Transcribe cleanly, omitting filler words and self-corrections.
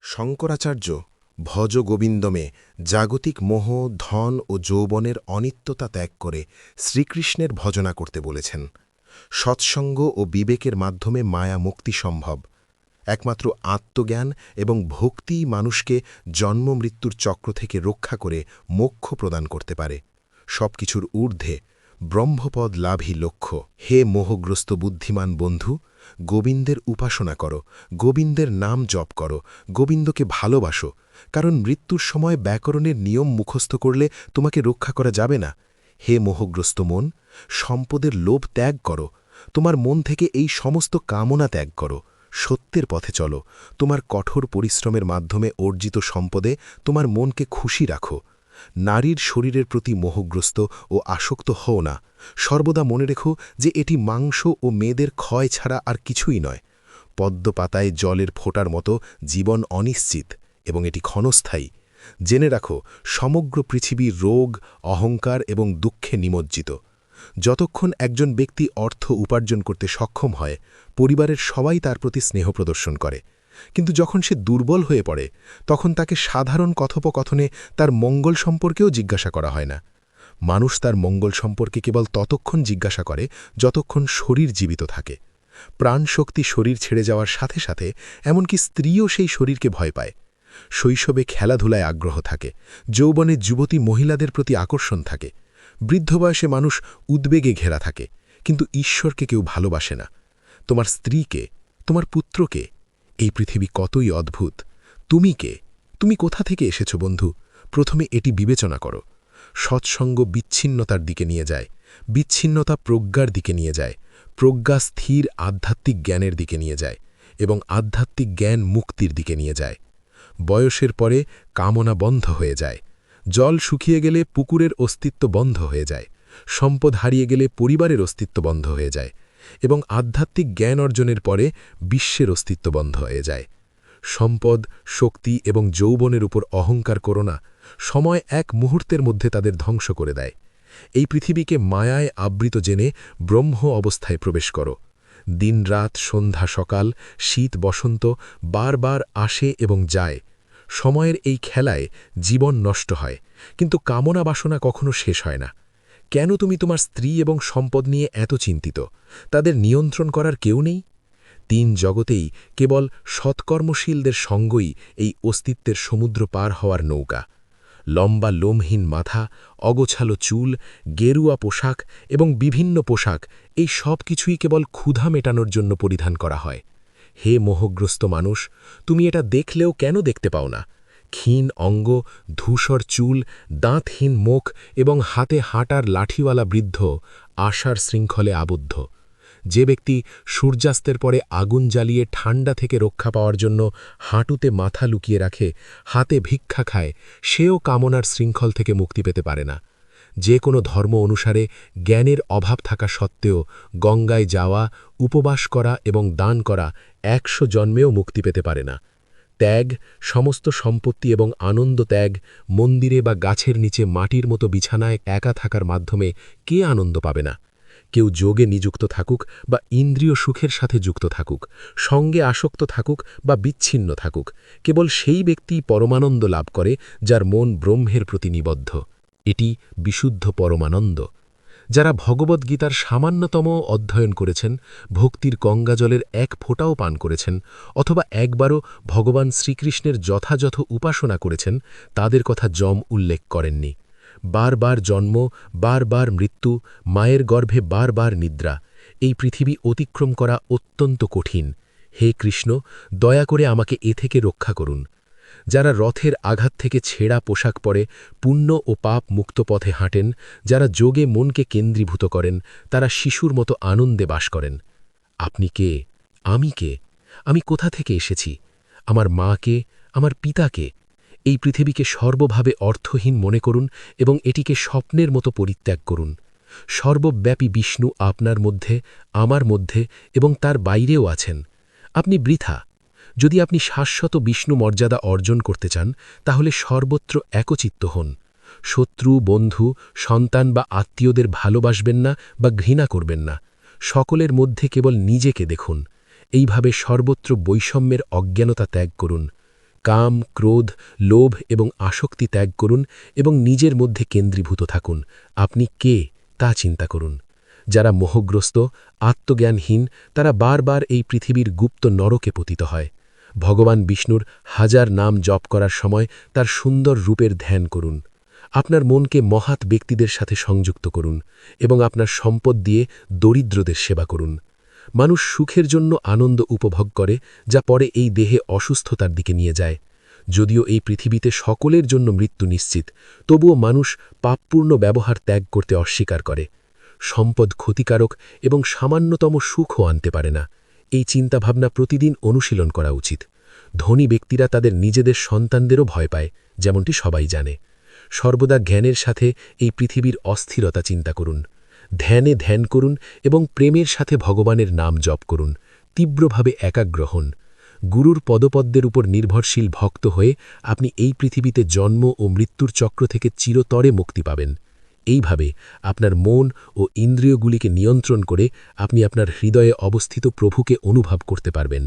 শঙ্করাচার্য ভজ গোবিন্দমে জাগতিক মোহ, ধন ও যৌবনের অনিত্যতা ত্যাগ করে শ্রীকৃষ্ণের ভজনা করতে বলেছেন। সৎসঙ্গ ও বিবেকের মাধ্যমে মায়া মুক্তি সম্ভব। একমাত্র আত্মজ্ঞান এবং ভক্তিই মানুষকে জন্মমৃত্যুর চক্র থেকে রক্ষা করে মোক্ষ প্রদান করতে পারে। সবকিছুর ঊর্ধ্বে ব্রহ্মপদ লাভই লক্ষ্য। হে মোহগ্রস্ত বুদ্ধিমান বন্ধু, গোবিন্দের উপাসনা করো, গোবিন্দের নাম জপ করো, গোবিন্দকে ভালোবাসো, কারণ মৃত্যুর সময় ব্যাকরণের নিয়ম মুখস্থ করলে তোমাকে রক্ষা করা যাবে না। হে মোহগ্রস্ত মন, সম্পদের লোভ ত্যাগ করো, তোমার মন থেকে এই সমস্ত কামনা ত্যাগ করো, সত্যের পথে চলো, তোমার কঠোর পরিশ্রমের মাধ্যমে অর্জিত সম্পদে তোমার মনকে খুশি রাখো। নারীর শরীরের প্রতি মোহগ্রস্ত ও আসক্ত হও না। সর্বদা মনে রেখো যে এটি মাংস ও মেয়েদের ক্ষয় ছাড়া আর কিছুই নয়। পদ্মপাতায় জলের ফোঁটার মতো জীবন অনিশ্চিত এবং এটি ক্ষণস্থায়ী। জেনে রাখো, সমগ্র পৃথিবী রোগ, অহংকার এবং দুঃখে নিমজ্জিত। যতক্ষণ একজন ব্যক্তি অর্থ উপার্জন করতে সক্ষম হয়, পরিবারের সবাই তার প্রতি স্নেহ প্রদর্শন করে। কিন্তু যখন সে দুর্বল হয়ে পড়ে, তখন তাকে সাধারণ কথোপকথনে তার মঙ্গল সম্পর্কেও জিজ্ঞাসা করা হয় না। মানুষ তার মঙ্গল সম্পর্কে কেবল ততক্ষণ জিজ্ঞাসা করে যতক্ষণ শরীর জীবিত থাকে। প্রাণশক্তি শরীর ছেড়ে যাওয়ার সাথে সাথে এমনকি স্ত্রীও সেই শরীরকে ভয় পায়। শৈশবে খেলাধুলায় আগ্রহ থাকে, যৌবনে যুবতী মহিলাদের প্রতি আকর্ষণ থাকে, বৃদ্ধ বয়সে মানুষ উদ্বেগে ঘেরা থাকে, কিন্তু ঈশ্বরকে কেউ ভালোবাসে না। তোমার স্ত্রীকে, তোমার পুত্রকে, এই পৃথিবী কতই অদ্ভুত। তুমি কে? তুমি কোথা থেকে এসেছ বন্ধু? প্রথমে এটি বিবেচনা করো। সৎসঙ্গ বিচ্ছিন্নতার দিকে নিয়ে যায়, বিচ্ছিন্নতা প্রজ্ঞার দিকে নিয়ে যায়, প্রজ্ঞা স্থির আধ্যাত্মিক জ্ঞানের দিকে নিয়ে যায়, এবং আধ্যাত্মিক জ্ঞান মুক্তির দিকে নিয়ে যায়। বয়সের পরে কামনা বন্ধ হয়ে যায়। জল শুকিয়ে গেলে পুকুরের অস্তিত্ব বন্ধ হয়ে যায়, সম্পদ হারিয়ে গেলে পরিবারের অস্তিত্ব বন্ধ হয়ে যায়, এবং আধ্যাত্মিক জ্ঞান অর্জনের পরে বিশ্বের অস্তিত্ব বন্ধ হয়ে যায়। সম্পদ, শক্তি এবং যৌবনের উপর অহংকার করো না। সময় এক মুহূর্তের মধ্যে তাদের ধ্বংস করে দেয়। এই পৃথিবীকে মায়ায় আবৃত জেনে ব্রহ্ম অবস্থায় প্রবেশ করো। দিনরাত, সন্ধ্যা সকাল, শীত বসন্ত বারবার আসে এবং যায়। সময়ের এই খেলায় জীবন নষ্ট হয়, কিন্তু কামনা বাসনা কখনো শেষ হয় না। কেন তুমি তোমার স্ত্রী এবং সম্পদ নিয়ে এত চিন্তিত? তাদের নিয়ন্ত্রণ করার কেউ নেই? তিন জগতেই কেবল সৎকর্মশীলদের সঙ্গই এই অস্তিত্বের সমুদ্র পার হওয়ার নৌকা। লম্বা লোমহীন মাথা, অগোছালো চুল, গেরুয়া পোশাক এবং বিভিন্ন পোশাক, এই সব কিছুই কেবল ক্ষুধা মেটানোর জন্য পরিধান করা হয়। হে মোহগ্রস্ত মানুষ, তুমি এটা দেখলেও কেন দেখতে পাও না? ক্ষীণ অঙ্গ, ধূসর চুল, দাঁতহীন মুখ এবং হাতে হাঁটার লাঠিওয়ালা বৃদ্ধ আশার শৃঙ্খলে আবদ্ধ। যে ব্যক্তি সূর্যাস্তের পরে আগুন জ্বালিয়ে ঠান্ডা থেকে রক্ষা পাওয়ার জন্য হাঁটুতে মাথা লুকিয়ে রাখে, হাতে ভিক্ষা খায়, সেও কামনার শৃঙ্খল থেকে মুক্তি পেতে পারে না। যে কোনো ধর্ম অনুসারে জ্ঞানের অভাব থাকা সত্ত্বেও গঙ্গায় যাওয়া, উপবাস করা এবং দান করা 100 জন্মেও মুক্তি পেতে পারে না। ত্যাগ, সমস্ত সম্পত্তি এবং আনন্দ ত্যাগ, মন্দিরে বা গাছের নিচে মাটির মতো বিছানায় একা থাকার মাধ্যমে কে আনন্দ পাবে না? কেউ যোগে নিযুক্ত থাকুক বা ইন্দ্রিয় সুখের সাথে যুক্ত থাকুক, সঙ্গে আসক্ত থাকুক বা বিচ্ছিন্ন থাকুক, কেবল সেই ব্যক্তিই পরমানন্দ লাভ করে যার মন ব্রহ্মের প্রতি নিবদ্ধ। এটি বিশুদ্ধ পরমানন্দ। যারা ভগবদ্গীতার সামান্যতম অধ্যয়ন করেছেন, ভক্তির গঙ্গাজলের এক ফোঁটাও পান করেছেন, অথবা একবারও ভগবান শ্রীকৃষ্ণের যথাযথ উপাসনা করেছেন, তাদের কথা যম উল্লেখ করেননি। বারবার জন্ম, বারবার মৃত্যু, মায়ের গর্ভে বারবার নিদ্রা, এই পৃথিবী অতিক্রম করা অত্যন্ত কঠিন। হে কৃষ্ণ, দয়া করে আমাকে এ থেকে রক্ষা করুন। যারা রথের আঘাত থেকে ছেঁড়া পোশাক পরে পুণ্য ও পাপ মুক্ত পথে হাঁটেন, যারা যোগে মনকে কেন্দ্রীভূত করেন, তারা শিশুর মতো আনন্দে বাস করেন। আপনি কে? আমি কে? আমি কোথা থেকে এসেছি? আমার মা কে? আমার পিতা কে? এই পৃথিবীকে সর্বভাবে অর্থহীন মনে করুন এবং এটিকে স্বপ্নের মতো পরিত্যাগ করুন। সর্বব্যাপী বিষ্ণু আপনার মধ্যে, আমার মধ্যে এবং তার বাইরেও আছেন। আপনি বৃথা। যদি আপনি শাশ্বত বিষ্ণু মর্যাদা অর্জন করতে চান, তাহলে সর্বত্র একচিত্ত হন। শত্রু, বন্ধু, সন্তান বা আত্মীয়দের ভালোবাসবেন না বা ঘৃণা করবেন না। সকলের মধ্যে কেবল নিজেকে দেখুন। এইভাবে সর্বত্র বৈষম্যের অজ্ঞানতা ত্যাগ করুন। কাম, ক্রোধ, লোভ এবং আসক্তি ত্যাগ করুন এবং নিজের মধ্যে কেন্দ্রীভূত থাকুন। আপনি কে তা চিন্তা করুন। যারা মোহগ্রস্ত, আত্মজ্ঞানহীন, তারা বারবার এই পৃথিবীর গুপ্ত নরকে পতিত হয়। ভগবান বিষ্ণুর হাজার নাম জপ করার সময় তার সুন্দর রূপের ধ্যান করুন। আপনার মনকে মহাৎ ব্যক্তিদের সাথে সংযুক্ত করুন এবং আপনার সম্পদ দিয়ে দরিদ্রদের সেবা করুন। মানুষ সুখের জন্য আনন্দ উপভোগ করে, যা পরে এই দেহে অসুস্থতার দিকে নিয়ে যায়। যদিও এই পৃথিবীতে সকলের জন্য মৃত্যু নিশ্চিত, তবুও মানুষ পাপপূর্ণ ব্যবহার ত্যাগ করতে অস্বীকার করে। সম্পদ ক্ষতিকারক এবং সামান্যতম সুখও আনতে পারে না। এই চিন্তাভাবনা প্রতিদিন অনুশীলন করা উচিত। ধনী ব্যক্তিরা তাদের নিজেদের সন্তানদেরও ভয় পায়, যেমনটি সবাই জানে। সর্বদা জ্ঞানের সাথে এই পৃথিবীর অস্থিরতা চিন্তা করুন। ধ্যানে ধ্যান করুন এবং প্রেমের সাথে ভগবানের নাম জপ করুন। তীব্রভাবে একাগ্র হন। গুরুর পদপদ্মের উপর নির্ভরশীল ভক্ত হয়ে আপনি এই পৃথিবীতে জন্ম ও মৃত্যুর চক্র থেকে চিরতরে মুক্তি পাবেন। এইভাবে আপনার মন ও ইন্দ্রিয়গুলিকে নিয়ন্ত্রণ করে আপনি আপনার হৃদয়ে অবস্থিত প্রভুকে অনুভব করতে পারবেন।